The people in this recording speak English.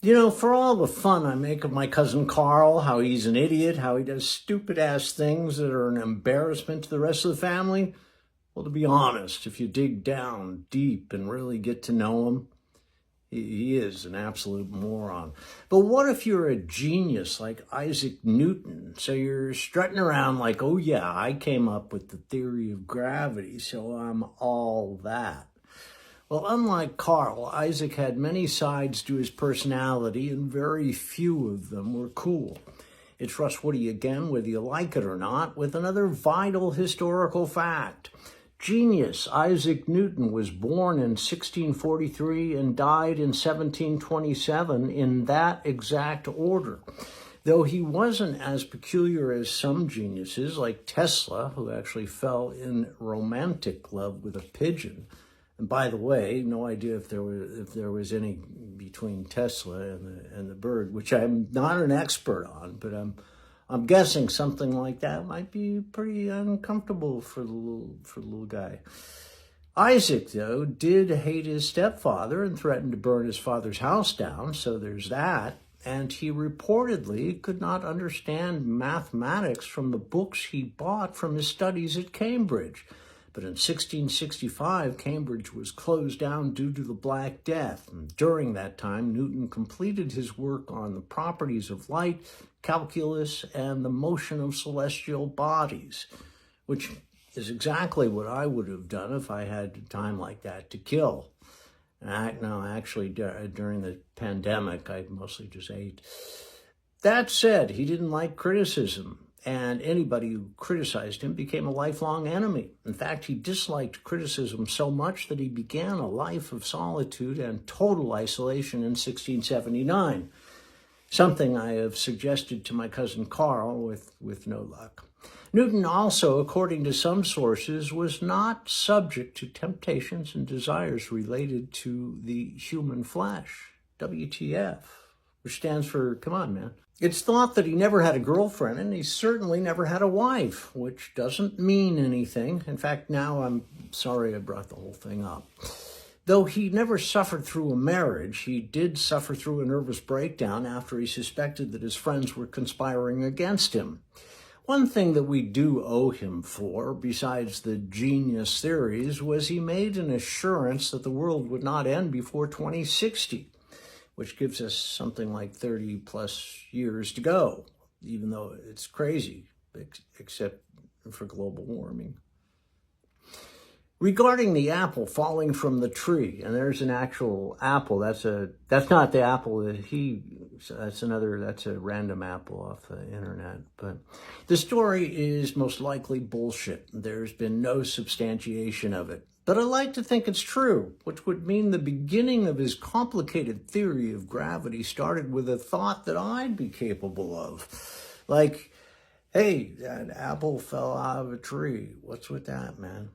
For all the fun I make of my cousin Carl, how he's an idiot, how he does stupid ass things that are an embarrassment to the rest of the family, well, to be honest, if you dig down deep and really get to know him, he is an absolute moron. But what if you're a genius like Isaac Newton? So you're strutting around like, oh yeah, I came up with the theory of gravity, so I'm all that. Well, unlike Carl, Isaac had many sides to his personality, and very few of them were cool. It's Russ Woody again, whether you like it or not, with another vital historical fact. Genius Isaac Newton was born in 1643 and died in 1727 in that exact order. Though he wasn't as peculiar as some geniuses, like Tesla, who actually fell in romantic love with a pigeon. And by the way, no idea if there was any between Tesla and the bird, which I'm not an expert on, but I'm guessing something like that might be pretty uncomfortable for the little guy. Isaac, though, did hate his stepfather and threatened to burn his father's house down, so there's that. And he reportedly could not understand mathematics from the books he bought from his studies at Cambridge. But in 1665, Cambridge was closed down due to the Black Death. And during that time, Newton completed his work on the properties of light, calculus, and the motion of celestial bodies, which is exactly what I would have done if I had time like that to kill. Actually, during the pandemic, I mostly just ate. That said, he didn't like criticism. And anybody who criticized him became a lifelong enemy. In fact, he disliked criticism so much that he began a life of solitude and total isolation in 1679, something I have suggested to my cousin Carl with no luck. Newton also, according to some sources, was not subject to temptations and desires related to the human flesh, WTF, which stands for, come on, man. It's thought that he never had a girlfriend, and he certainly never had a wife, which doesn't mean anything. In fact, now I'm sorry I brought the whole thing up. Though he never suffered through a marriage, he did suffer through a nervous breakdown after he suspected that his friends were conspiring against him. One thing that we do owe him for, besides the genius theories, was he made an assurance that the world would not end before 2060. Which gives us something like 30 plus years to go, even though it's crazy, except for global warming. Regarding the apple falling from the tree, and there's an actual apple, that's not the apple that's a random apple off the internet, but the story is most likely bullshit. There's been no substantiation of it. But I like to think it's true, which would mean the beginning of his complicated theory of gravity started with a thought that I'd be capable of. Like, hey, that apple fell out of a tree. What's with that, man?